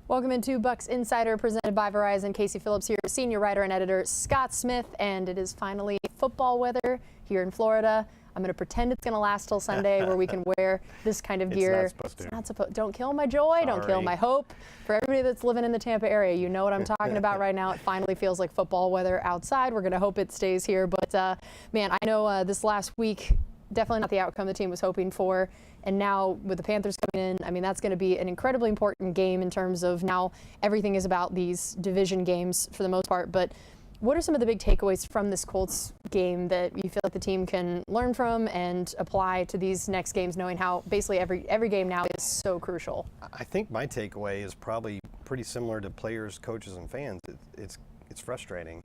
Welcome into Bucs Insider, presented by Verizon. Casey Phillips here, senior writer and editor Scott Smith, and it is finally football weather here in Florida. I'm going to pretend it's going to last till Sunday, where we can wear this kind of gear. It's not supposed to. It's not supposed. Don't kill my joy. Don't kill my hope. For everybody that's living in the Tampa area, you know what I'm talking about right now. It finally feels like football weather outside. We're going to hope it stays here. But man, I know this last week, definitely not the outcome the team was hoping for. And now with the Panthers coming in, I mean, that's going to be an incredibly important game in terms of now everything is about these division games for the most part. But what are some of the big takeaways from this Colts game that you feel like the team can learn from and apply to these next games, knowing how basically every game now is so crucial? I think my takeaway is probably pretty similar to players, coaches, and fans. It's frustrating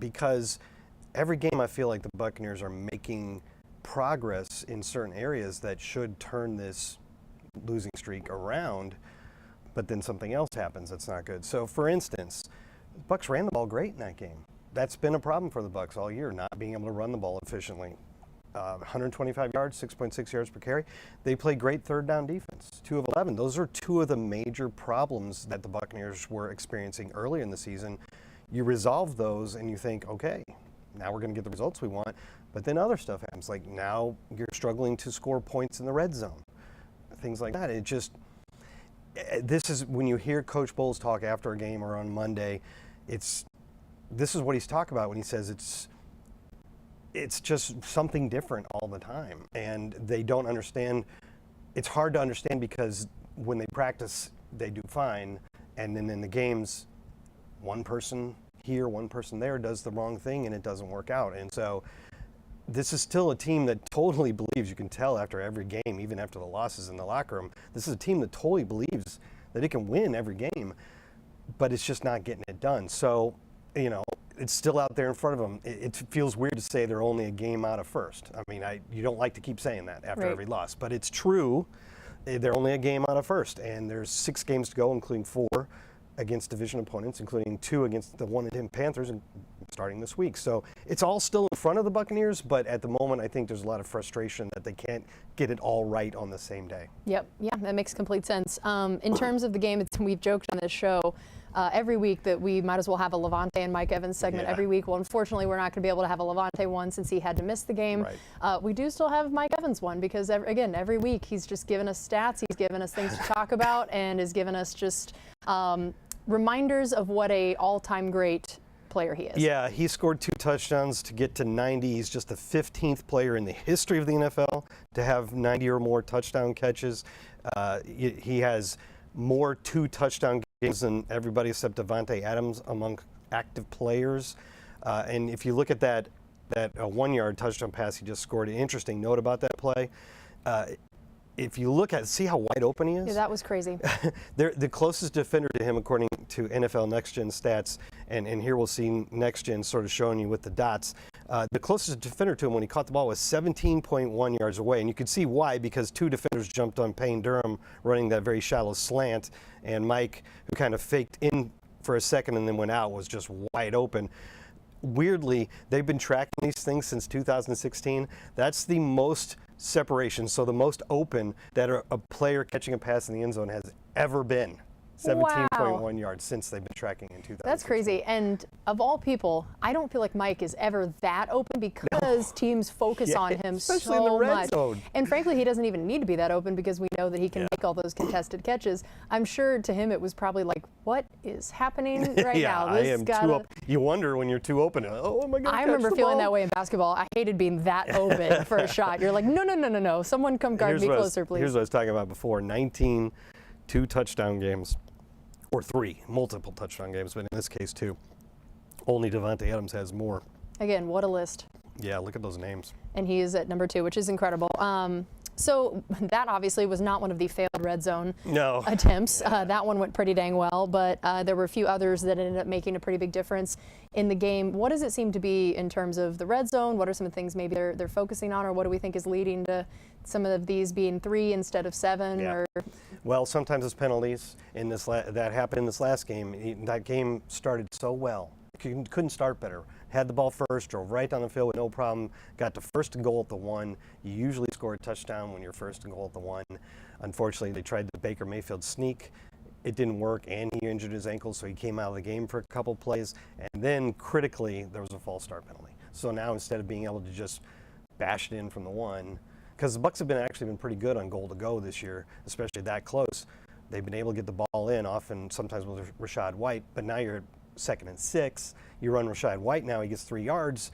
because every game I feel like the Buccaneers are making progress in certain areas that should turn this losing streak around, but then something else happens that's not good. So, for instance, the Bucs ran the ball great in that game. That's been a problem for the Bucs all year, not being able to run the ball efficiently. 125 yards, 6.6 yards per carry. They played great third down defense, 2 of 11. Those are two of the major problems that the Buccaneers were experiencing early in the season. You resolve those and you think, okay, now we're going to get the results we want. But then other stuff happens, like now you're struggling to score points in the red zone, things like that. This is when you hear Coach Bowles talk after a game or on Monday, this is what he's talking about when he says it's just something different all the time. And they don't understand. It's hard to understand because when they practice, they do fine. And then in the games, one person here, one person there does the wrong thing and it doesn't work out. And so this is still a team that totally believes, you can tell after every game, even after the losses in the locker room, this is a team that totally believes that it can win every game, but it's just not getting it done. So, you know, it's still out there in front of them. It feels weird to say they're only a game out of first. I mean, you don't like to keep saying that after every loss, but it's true. They're only a game out of first, and there's 6 games to go, including 4 against division opponents, including 2 against the 1-1 Panthers, and starting this week. So it's all still in front of the Buccaneers, but at the moment I think there's a lot of frustration that they can't get it all right on the same day. Yep, yeah, that makes complete sense. In terms of the game, we've joked on this show every week that we might as well have a Levante and Mike Evans segment every week. Well, unfortunately, we're not going to be able to have a Levante one since he had to miss the game. Right. We do still have Mike Evans one because, again, every week he's just given us stats, he's given us things to talk about, and has given us just reminders of what a all-time great player he is. Yeah, he scored 2 touchdowns to get to 90. He's just the 15th player in the history of the NFL to have 90 or more touchdown catches. He has more 2 touchdown games than everybody except Davante Adams among active players. And if you look at that 1-yard touchdown pass he just scored, an interesting note about that play. If you look at see how wide open he is? Yeah, that was crazy. The closest defender to him, according to NFL Next Gen stats, and here we'll see Next Gen sort of showing you with the dots, the closest defender to him when he caught the ball was 17.1 yards away. And you could see why, because 2 defenders jumped on Payne Durham running that very shallow slant, and Mike, who kind of faked in for a second and then went out, was just wide open. Weirdly, they've been tracking these things since 2016. That's the most separation, so the most open that a player catching a pass in the end zone has ever been. 17.1 yards since they've been tracking in 2016. That's crazy. And of all people, I don't feel like Mike is ever that open because teams focus on him especially so in the red much. Zone. And frankly, he doesn't even need to be that open because we know that he can make all those contested catches. I'm sure to him it was probably like, what is happening right now? I am too up. You wonder when you're too open. Oh, am I going to catch the ball? I remember feeling that way in basketball. I hated being that open for a shot. You're like, no. Someone come guard me closer, please. Here's what I was talking about before. 19 2-touchdown games. Or 3 multiple touchdown games, but in this case 2. Only Davante Adams has more. Again, what a list. Yeah, look at those names. And he is at number 2, which is incredible. So that obviously was not one of the failed red zone attempts. That one went pretty dang well, but there were a few others that ended up making a pretty big difference in the game. What does it seem to be in terms of the red zone? What are some of the things maybe they're focusing on, or what do we think is leading to some of these being 3 instead of 7? Or well, sometimes it's penalties. In this that happened in this last game. That game started so well. Couldn't start better. Had the ball first, drove right down the field with no problem, got to first and goal at the 1. You usually score a touchdown when you're first and goal at the 1. Unfortunately, they tried the Baker Mayfield sneak it didn't work, and he injured his ankle, so he came out of the game for a couple plays. And then critically, there was a false start penalty. So now instead of being able to just bash it in from the one, because the Bucs have actually been pretty good on goal to go this year, especially that close. They've been able to get the ball in, often sometimes with Rachaad White, but now you're at 2nd and 6. You run Rachaad White now, he gets 3 yards.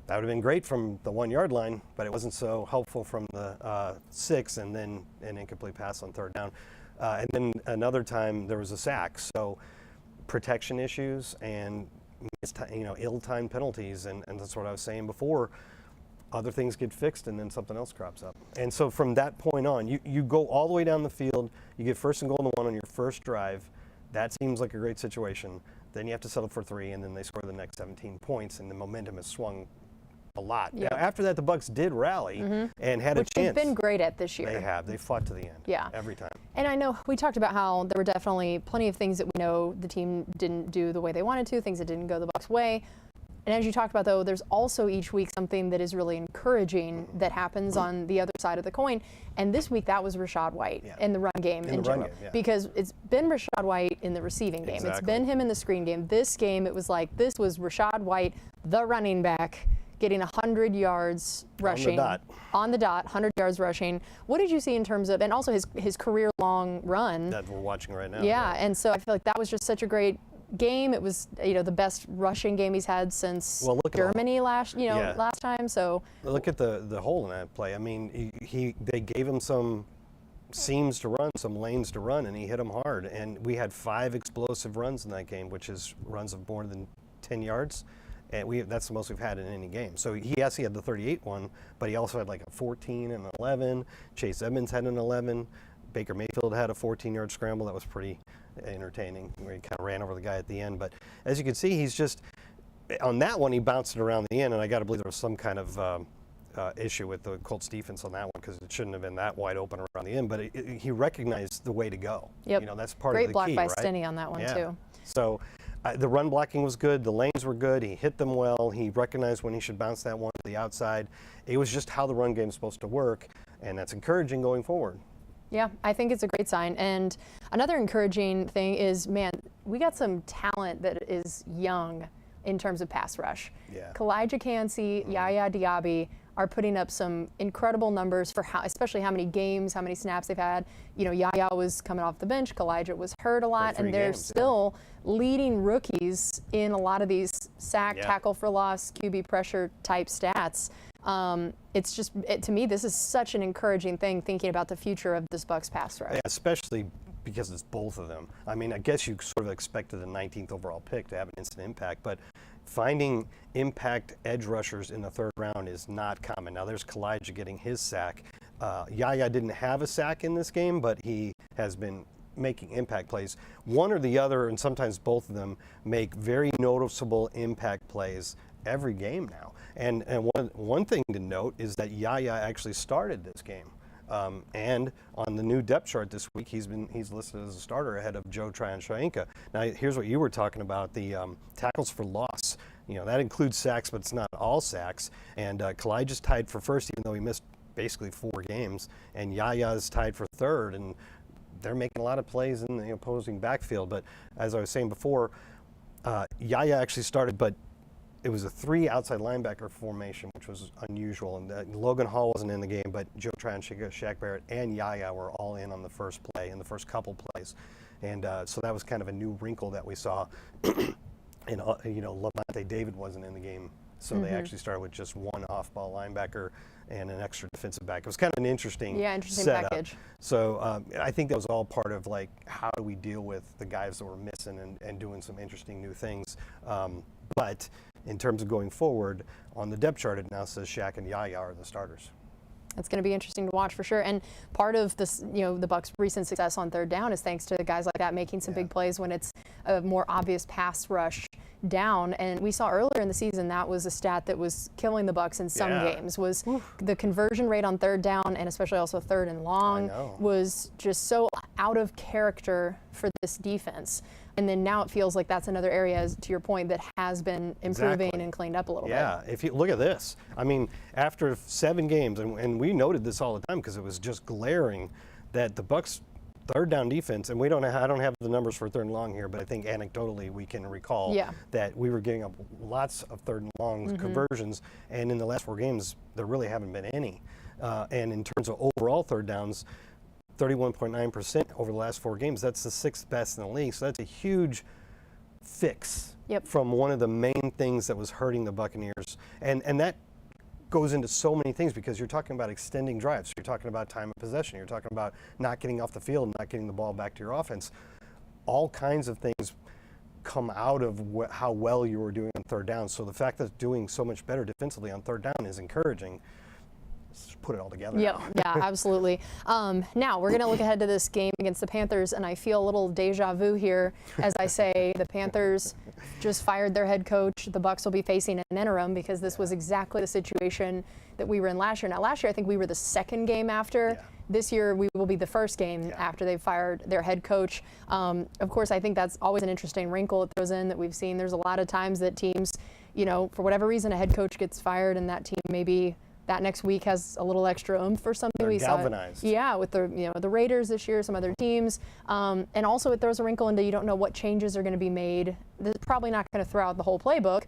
That would have been great from the 1 yard line, but it wasn't so helpful from the 6, and then an incomplete pass on 3rd down. And then another time there was a sack. So protection issues and ill-timed penalties, and that's what I was saying before. Other things get fixed and then something else crops up. And so from that point on, you go all the way down the field, you get 1st and goal and 1 on your first drive. That seems like a great situation. Then you have to settle for 3, and then they score the next 17 points, and the momentum has swung a lot. Yep. Now, after that, the Bucs did rally and had a chance. Which they've been great at this year. They have. They fought to the end. Yeah. Every time. And I know we talked about how there were definitely plenty of things that we know the team didn't do the way they wanted to, things that didn't go the Bucs' way. And as you talked about, though, there's also each week something that is really encouraging that happens on the other side of the coin. And this week, that was Rashad White in the run game in general. Because it's been Rashad White in the receiving game. Exactly. It's been him in the screen game. This game, it was like this was Rashad White, the running back, getting 100 yards rushing. On the dot, 100 yards rushing. What did you see in terms of, and also his career-long run? That we're watching right now. Yeah, and so I feel like that was just such a great game. It was, the best rushing game he's had since Germany last time. So look at the hole in that play. I mean, they gave him some seams to run, some lanes to run, and he hit them hard. And we had 5 explosive runs in that game, which is runs of more than 10 yards. And that's the most we've had in any game. So he had the 38 one, but he also had like a 14 and an 11. Chase Edmonds had an 11. Baker Mayfield had a 14-yard scramble that was pretty entertaining, where he kind of ran over the guy at the end. But as you can see, he's just on that one, he bounced it around the end, and I got to believe there was some kind of issue with the Colts defense on that one, because it shouldn't have been that wide open around the end. But he recognized the way to go. Yep. That's part of the key, Great block by right? Stinney on that one too. So the run blocking was good. The lanes were good. He hit them well. He recognized when he should bounce that one to the outside. It was just how the run game is supposed to work, and that's encouraging going forward. Yeah, I think it's a great sign. And another encouraging thing is, man, we got some talent that is young in terms of pass rush. Yeah. Keke Coutee, Yaya Diaby are putting up some incredible numbers for especially how many games, how many snaps they've had. Yaya was coming off the bench. Keke was hurt a lot, and they're still leading rookies in a lot of these sack, tackle for loss, QB pressure type stats. It's just, to me, this is such an encouraging thing thinking about the future of this Bucs pass rush. Yeah, especially because it's both of them. I mean, I guess you sort of expected the 19th overall pick to have an instant impact, but finding impact edge rushers in the 3rd round is not common. Now, there's Keke getting his sack. Yaya didn't have a sack in this game, but he has been making impact plays. One or the other, and sometimes both of them, make very noticeable impact plays every game now. And one thing to note is that Yaya actually started this game. And on the new depth chart this week, he's listed as a starter ahead of Joe Tryon-Shoyinka. Now, here's what you were talking about, the tackles for loss. That includes sacks, but it's not all sacks. And Keke is tied for 1st, even though he missed basically 4 games. And Yaya's tied for 3rd, and they're making a lot of plays in the opposing backfield. But as I was saying before, Yaya actually started, but it was a 3 outside linebacker formation, which was unusual. And Logan Hall wasn't in the game, but Joe Tryon-Shoyinka, Shaq Barrett, and Yaya were all in on the first play, in the first couple plays. And so that was kind of a new wrinkle that we saw. And, Lavonte David wasn't in the game, so they actually started with just 1 off-ball linebacker and an extra defensive back. It was kind of an interesting setup. Package. So I think that was all part of, like, how do we deal with the guys that were missing and doing some interesting new things. But in terms of going forward, on the depth chart, it now says Shaq and Yaya are the starters. It's going to be interesting to watch for sure. And part of this, the Bucs' recent success on 3rd down is thanks to guys like that making some big plays when it's a more obvious pass rush down. And we saw earlier in the season that was a stat that was killing the Bucs in some games, was the conversion rate on 3rd down, and especially also 3rd and long, was just so out of character for this defense. And then now it feels like that's another area, to your point, that has been improving and cleaned up a little bit. Yeah, if you look at this, I mean, after 7 games, and we noted this all the time because it was just glaring, that the Bucs third down defense, and I don't have the numbers for third and long here, but I think anecdotally we can recall that we were giving up lots of third and long conversions, and in the last 4 games there really haven't been any. And in terms of overall third downs, 31.9% over the last 4 games. That's the 6th best in the league. So that's a huge fix from one of the main things that was hurting the Buccaneers. And that goes into so many things because you're talking about extending drives. You're talking about time of possession. You're talking about not getting off the field, not getting the ball back to your offense. All kinds of things come out of how well you were doing on third down. So the fact that doing so much better defensively on third down is encouraging. Put it all together. Yeah, absolutely. Now we're going to look ahead to this game against the Panthers, and I feel a little deja vu here as I say the Panthers just fired their head coach. The Bucs will be facing an interim because this was exactly the situation that we were in last year. Now, last year I think we were the 2nd game after. Yeah. This year we will be the 1st game after they fired their head coach. Of course, I think that's always an interesting wrinkle it throws in that we've seen. There's a lot of times that teams, for whatever reason, a head coach gets fired and that team maybe that next week has a little extra oomph or something. They're galvanized. With the Raiders this year, some other teams, and also it throws a wrinkle into you don't know what changes are going to be made. This is probably not going to throw out the whole playbook,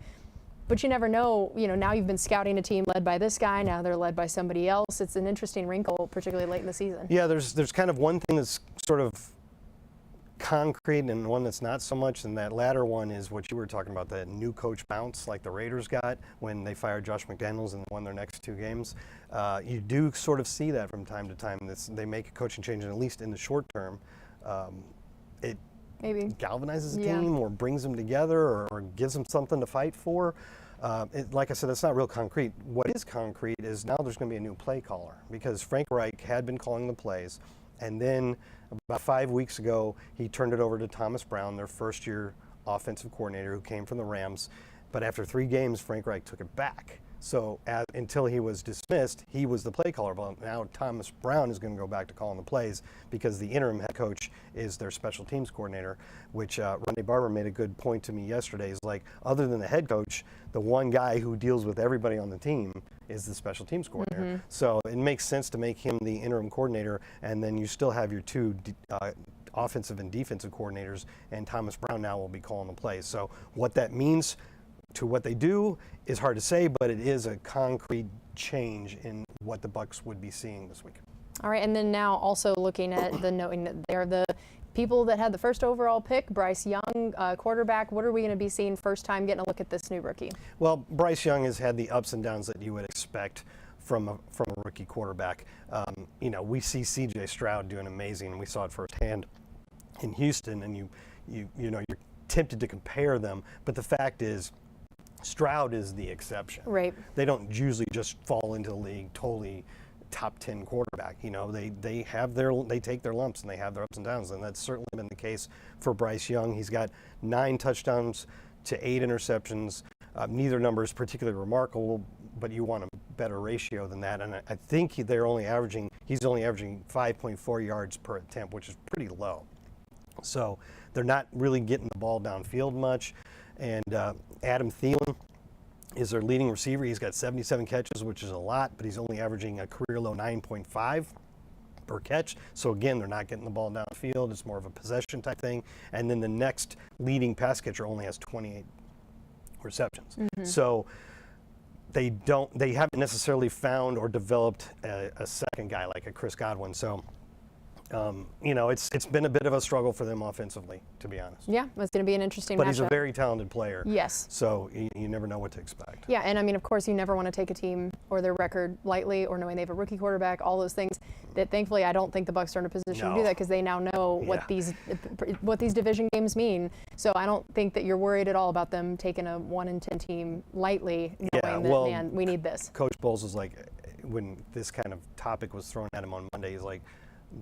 but you never know. Now you've been scouting a team led by this guy. Now they're led by somebody else. It's an interesting wrinkle, particularly late in the season. Yeah, there's kind of one thing that's sort of concrete and one that's not so much, and that latter one is what you were talking about, that new coach bounce like the Raiders got when they fired Josh McDaniels and won their next 2 games. You do sort of see that from time to time. They make a coaching change, and at least in the short term, it maybe galvanizes the team or brings them together or gives them something to fight for. Like I said, that's not real concrete. What is concrete is now there's going to be a new play caller because Frank Reich had been calling the plays, and then about 5 weeks ago, he turned it over to Thomas Brown, their first-year offensive coordinator who came from the Rams. But after 3 games, Frank Reich took it back. So until he was dismissed, he was the play caller. But now Thomas Brown is going to go back to calling the plays because the interim head coach is their special teams coordinator, which Ronnie Barber made a good point to me yesterday. Is like, other than the head coach, the one guy who deals with everybody on the team is the special teams coordinator. So it makes sense to make him the interim coordinator, and then you still have your 2 offensive and defensive coordinators, and Thomas Brown now will be calling the plays. So what that means to what they do is hard to say, but it is a concrete change in what the Bucs would be seeing this week. All right, and then now also looking at knowing that they're the people that had the first overall pick, Bryce Young, quarterback. What are we going to be seeing first time getting a look at this new rookie? Well, Bryce Young has had the ups and downs that you would expect from a rookie quarterback. We see C.J. Stroud doing amazing, and we saw it firsthand in Houston, and you're tempted to compare them, but the fact is Stroud is the exception. Right. They don't usually just fall into the league totally top 10 quarterback. They take their lumps and they have their ups and downs, and that's certainly been the case for Bryce Young. He's got 9 touchdowns to 8 interceptions. Neither number is particularly remarkable, but you want a better ratio than that. And I think he's only averaging 5.4 yards per attempt, which is pretty low. So they're not really getting the ball downfield much. And Adam Thielen is their leading receiver. He's got 77 catches, which is a lot, but he's only averaging a career low 9.5 per catch. So again, they're not getting the ball downfield. It's more of a possession type thing. And then the next leading pass catcher only has 28 receptions. So they haven't necessarily found or developed a second guy like a Chris Godwin. So it's been a bit of a struggle for them offensively, to be honest. Yeah, it's going to be an interesting matchup. But he's a very talented player. Yes. So you never know what to expect. Yeah, and I mean, of course, you never want to take a team or their record lightly, or knowing they have a rookie quarterback, all those things. That thankfully, I don't think the Bucs are in a position to do that because they now know what these division games mean. So I don't think that you're worried at all about them taking a 1-10 team lightly, knowing that, man, we need this. Coach Bowles was like, when this kind of topic was thrown at him on Monday, he's like,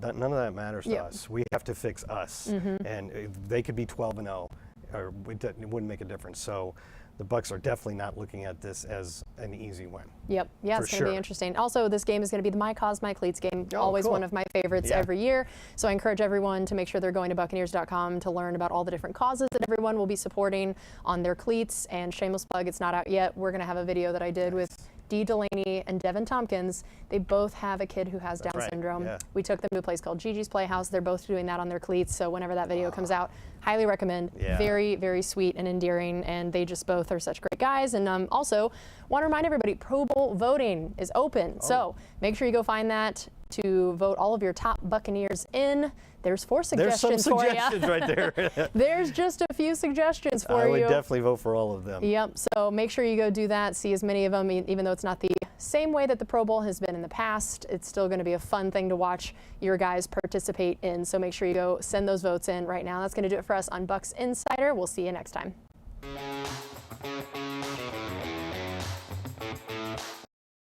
none of that matters to us. We have to fix us. And they could be 12-0, or it wouldn't make a difference. So the Bucs are definitely not looking at this as an easy win. Yep. Yeah, it's going to be interesting. Also, this game is going to be the My Cause, My Cleats game. Always one of my favorites every year. So I encourage everyone to make sure they're going to Buccaneers.com to learn about all the different causes that everyone will be supporting on their cleats. And shameless plug, it's not out yet. We're going to have a video that I did with Dee Delaney and Devin Tompkins, they both have a kid who has Down right. syndrome. Yeah. We took them to a place called Gigi's Playhouse. They're both doing that on their cleats, so whenever that video comes out, highly recommend. Yeah. Very, very sweet and endearing, and they just both are such great guys. And also want to remind everybody, Pro Bowl voting is open, so make sure you go find that to vote all of your top Buccaneers in. There's 4 suggestions There's some for you. suggestions right there. There's just a few suggestions for you. I would definitely vote for all of them. Yep, so make sure you go do that, see as many of them, even though it's not the same way that the Pro Bowl has been in the past. It's still going to be a fun thing to watch your guys participate in, so make sure you go send those votes in right now. That's going to do it for us on Bucs Insider. We'll see you next time.